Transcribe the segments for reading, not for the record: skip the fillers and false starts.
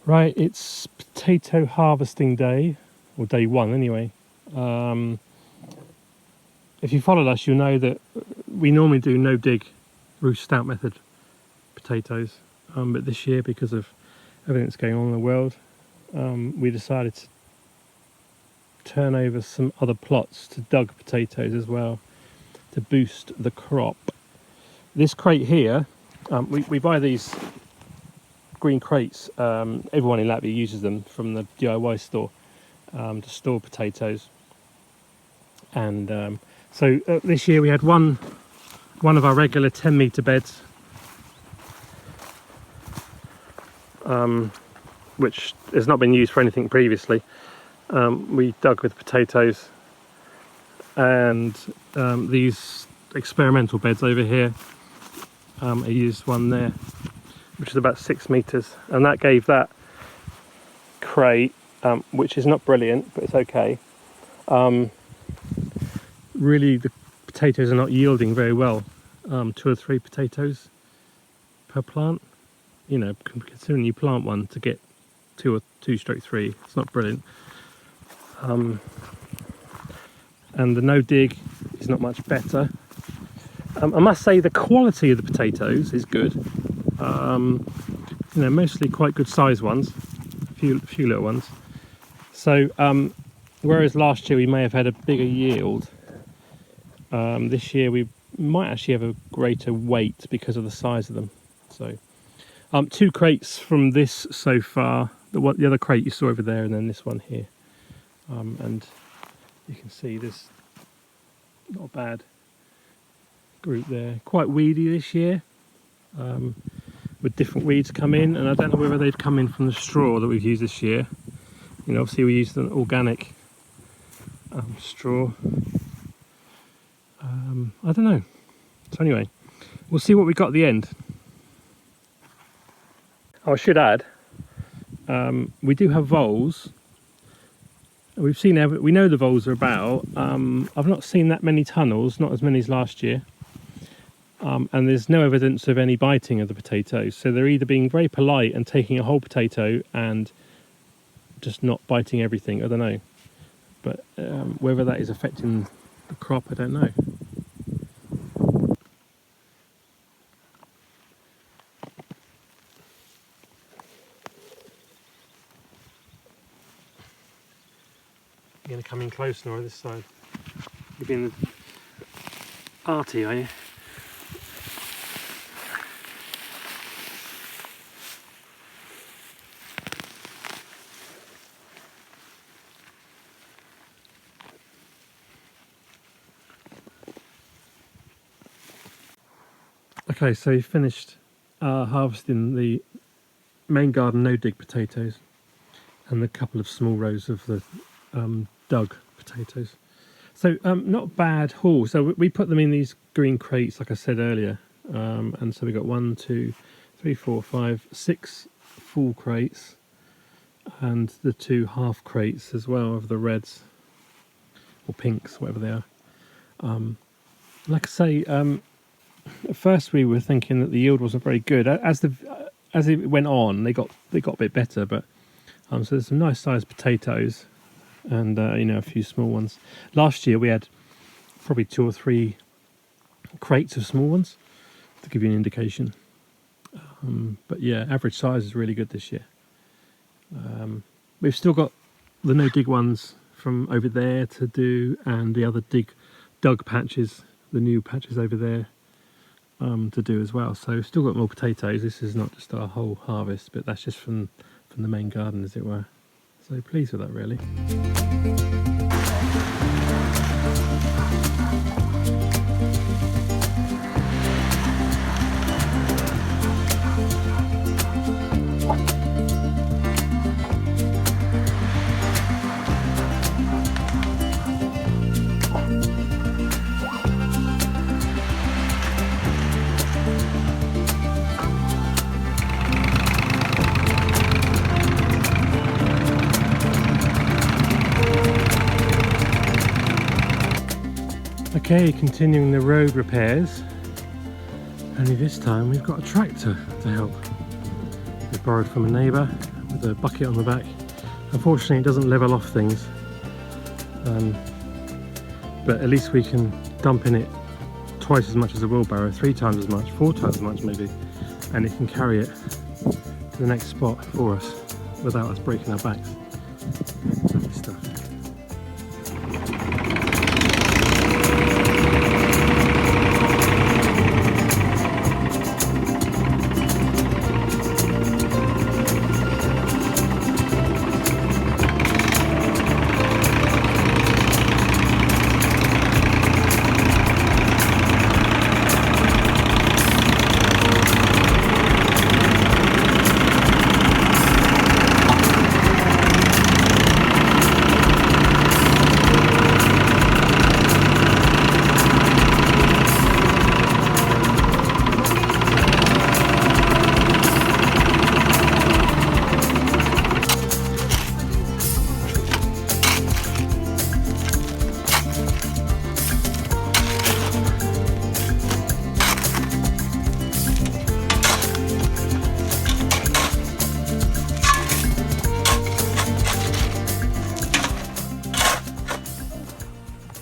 Right, it's potato harvesting day, or day one anyway. If you followed us, you'll know that we normally do no dig roost stout method potatoes, but this year, because of everything that's going on in the world, we decided to turn over some other plots to dug potatoes as well to boost the crop. This crate here, we buy these green crates. Everyone in Latvia uses them from the DIY store to store potatoes. And so this year we had one of our regular 10-metre beds, which has not been used for anything previously. We dug with potatoes, and these experimental beds over here, I used one there, which is about 6 metres, and that gave that crate, which is not brilliant, but it's okay. Really, the potatoes are not yielding very well. 2 or 3 potatoes per plant. You know, considering you plant one to get 2/3, it's not brilliant. And the no dig is not much better. I must say the quality of the potatoes is good. You know, mostly quite good sized ones, a few little ones. So whereas last year we may have had a bigger yield, this year we might actually have a greater weight because of the size of them. So 2 crates from this so far. The other crate you saw over there, and then this one here. And you can see there's not a bad group there. Quite weedy this year, with different weeds come in, and I don't know whether they'd come in from the straw that we've used this year. You know, obviously we used an organic straw. I don't know. So anyway, we'll see what we got at the end. Oh, I should add, we do have voles. We know the voles are about. I've not seen that many tunnels, not as many as last year. And there's no evidence of any biting of the potatoes. So they're either being very polite and taking a whole potato and just not biting everything. I don't know. But whether that is affecting the crop, I don't know. You're going to come in close now on this side. You're being arty, are you? Okay, so you finished harvesting the main garden no-dig potatoes and a couple of small rows of the dug potatoes. So not a bad haul. So we put them in these green crates, like I said earlier, and so we got 1, 2, 3, 4, 5, 6 full crates, and the 2 half crates as well of the reds or pinks, whatever they are. Like I say, at first we were thinking that the yield wasn't very good. As it went on, they got a bit better, but so there's some nice sized potatoes, and you know, a few small ones. Last year we had probably 2 or 3 crates of small ones, to give you an indication. But yeah, average size is really good this year. We've still got the no dig ones from over there to do, and the other dug patches, the new patches over there, to do as well. So we've still got more potatoes. This is not just our whole harvest, but that's just from the main garden, as it were. So pleased with that, really. Okay, continuing the road repairs. Only this time we've got a tractor to help. We borrowed from a neighbour with a bucket on the back. Unfortunately it doesn't level off things, but at least we can dump in it twice as much as a wheelbarrow, 3 times as much, 4 times as much maybe, and it can carry it to the next spot for us without us breaking our backs. Lovely stuff.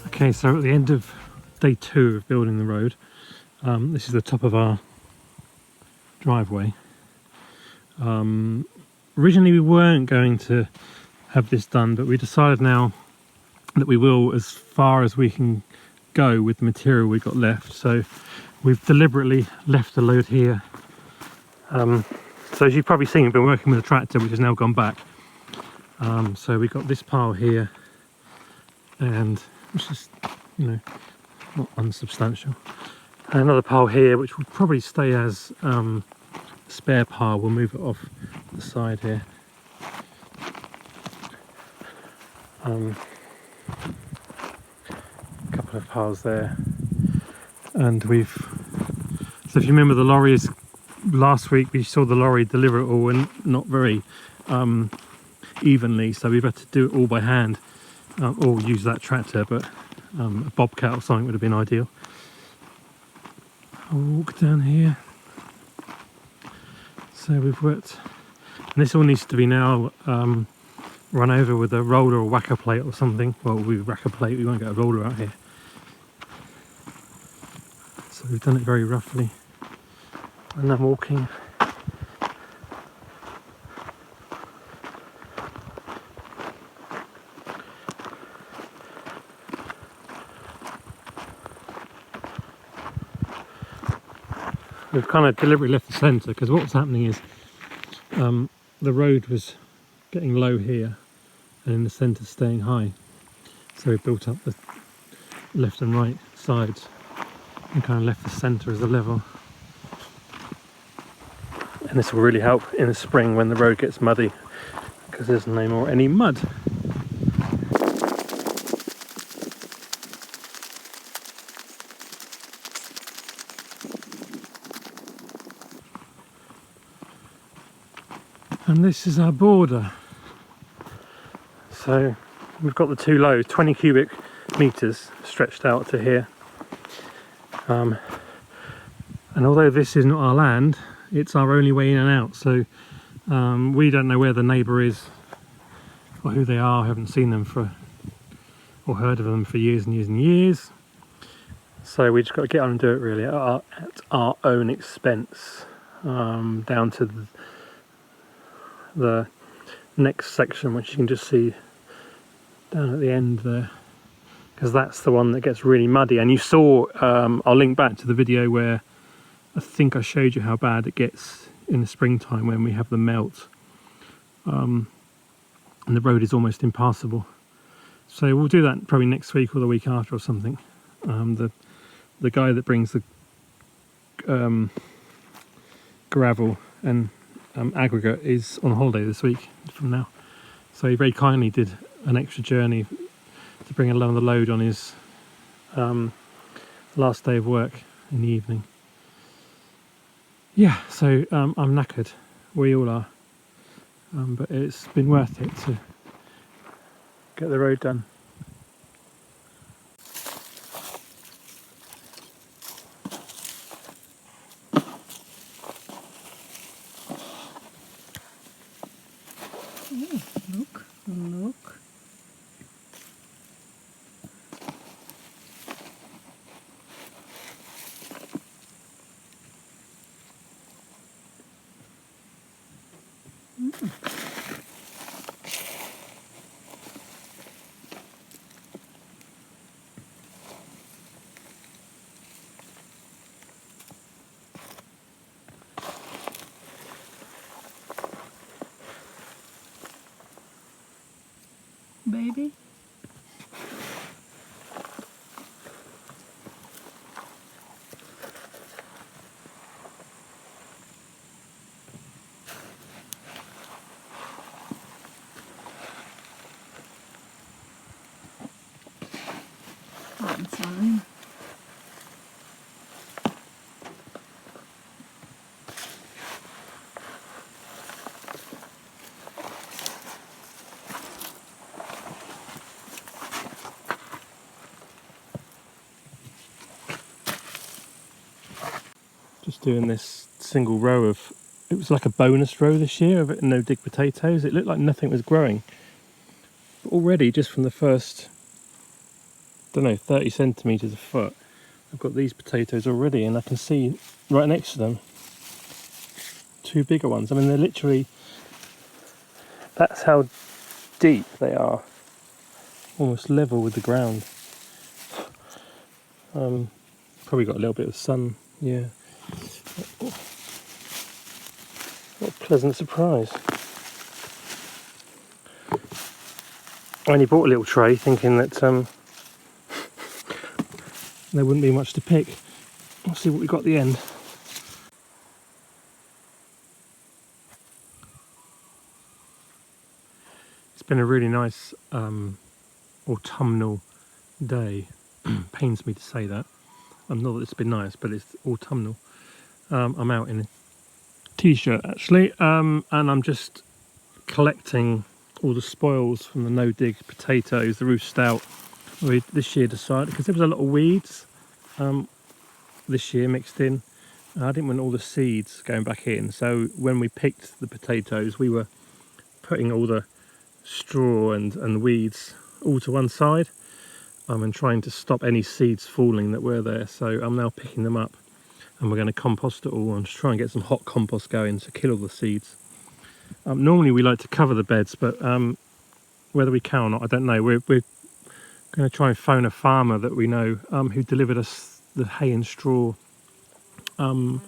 Okay, so at the end of day 2 of building the road, this is the top of our driveway. Originally we weren't going to have this done, but we decided now that we will as far as we can go with the material we got left. So we've deliberately left the load here. So as you've probably seen, we've been working with a tractor which has now gone back. So we got this pile here, and which is, you know, not unsubstantial. And another pile here, which will probably stay as a spare pile. We'll move it off the side here. A couple of piles there. And so if you remember the lorries, last week we saw the lorry deliver it all, and not very evenly, so we've had to do it all by hand. Or use that tractor, but a bobcat or something would have been ideal. I'll walk down here. So we've worked, and this all needs to be now run over with a roller or whacker plate or something. Well, we whack a plate, we won't get a roller out here. So we've done it very roughly. And I'm walking. We've kind of deliberately left the centre, because what was happening is the road was getting low here and in the centre staying high. So we built up the left and right sides and kind of left the centre as a level. And this will really help in the spring when the road gets muddy, because there's no more any mud. And this is our border. So we've got the 2 loads, 20 cubic meters stretched out to here. And although this is not our land, it's our only way in and out. So we don't know where the neighbour is or who they are. I haven't seen them or heard of them for years and years and years. So we just got to get on and do it really at our own expense, down to the next section, which you can just see down at the end there, because that's the one that gets really muddy. And you saw, I'll link back to the video where I think I showed you how bad it gets in the springtime when we have the melt, and the road is almost impassable. So we'll do that probably next week or the week after or something. The guy that brings the gravel and aggregate is on holiday this week from now, so he very kindly did an extra journey to bring along the load on his last day of work in the evening. Yeah, so I'm knackered, we all are, but it's been worth it to get the road done. Oh, look, look. Baby. That's fine. Just doing this single row of, it was like a bonus row this year of no dig potatoes. It looked like nothing was growing. But already, just from the first, don't know, 30 centimetres a foot, I've got these potatoes already, and I can see right next to them two bigger ones. I mean, they're literally, that's how deep they are, almost level with the ground. Probably got a little bit of sun, yeah. What a pleasant surprise. I only bought a little tray thinking that there wouldn't be much to pick. We'll see what we got at the end. It's been a really nice autumnal day. Pains me to say that. Not that it's been nice, but it's autumnal. I'm out in a t-shirt actually, and I'm just collecting all the spoils from the no-dig potatoes, the roof stout. We this year decided, because there was a lot of weeds this year mixed in, I didn't want all the seeds going back in, so when we picked the potatoes we were putting all the straw and weeds all to one side, and trying to stop any seeds falling that were there. So I'm now picking them up and we're going to compost it all and just try and get some hot compost going to kill all the seeds. Normally we like to cover the beds, but whether we can or not I don't know. We're going to try and phone a farmer that we know who delivered us the hay and straw 2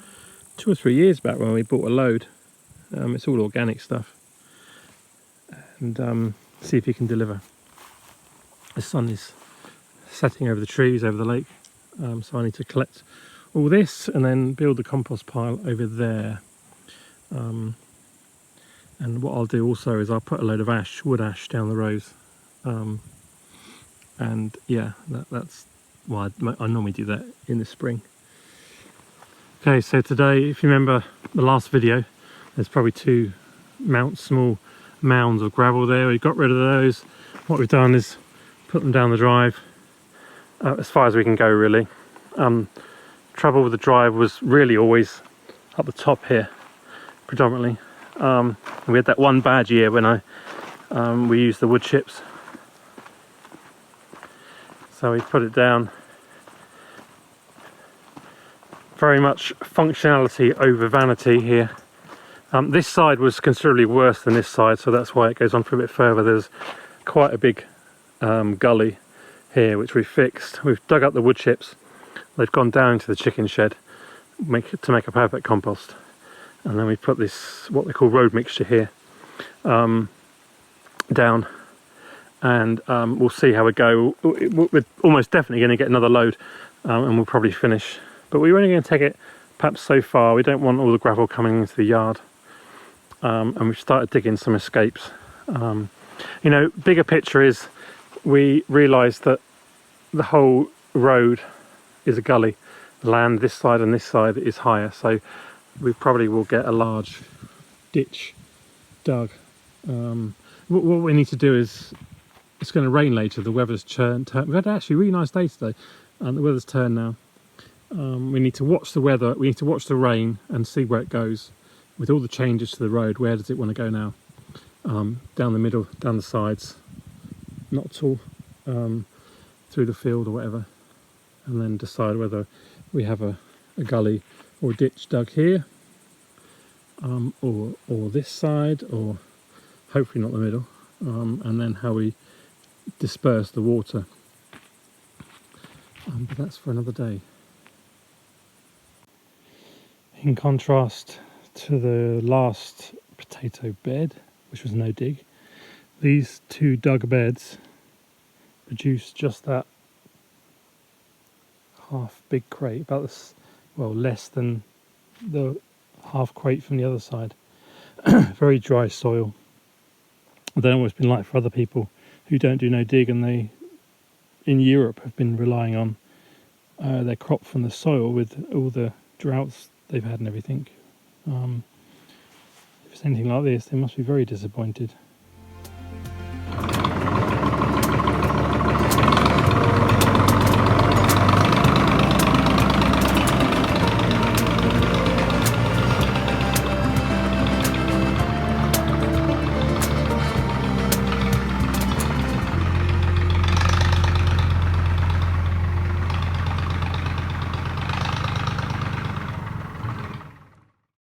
or 3 years back when we bought a load. It's all organic stuff, and see if he can deliver. The sun is setting over the trees over the lake, so I need to collect all this and then build the compost pile over there. And what I'll do also is I'll put a load of ash, wood ash, down the rows, and yeah, that's why I normally do that in the spring. Okay, so today, if you remember the last video, there's probably two small mounds of gravel there. We got rid of those. What we've done is put them down the drive as far as we can go, really. Trouble with the drive was really always up the top here, predominantly. We had that one bad year when we used the wood chips, so we put it down. Very much functionality over vanity here. This side was considerably worse than this side, so that's why it goes on for a bit further. There's quite a big gully here which we fixed. We've dug up the wood chips, they've gone down into the chicken shed to make a perfect compost, and then we put this, what we call road mixture here, down, and we'll see how we go. We're almost definitely going to get another load, and we'll probably finish, but we're only going to take it perhaps so far. We don't want all the gravel coming into the yard, and we've started digging some escapes. You know, bigger picture is we realised that the whole road is a gully. The land this side and this side is higher, so we probably will get a large ditch dug. What we need to do is, it's going to rain later, the weather's turned. We've had actually a really nice day today, and the weather's turned now. We need to watch the weather, we need to watch the rain and see where it goes. With all the changes to the road, where does it want to go now? down the middle, down the sides, not at all through the field or whatever, and then decide whether we have a gully or ditch dug here, or this side, or hopefully not the middle, and then how we disperse the water. But that's for another day. In contrast to the last potato bed, which was no dig, these two dug beds produce just that half big crate, about this, well, less than the half crate from the other side. Very dry soil. I don't know what it's been like for other people who don't do no dig, and they in Europe have been relying on their crop from the soil with all the droughts they've had and everything. If it's anything like this, they must be very disappointed.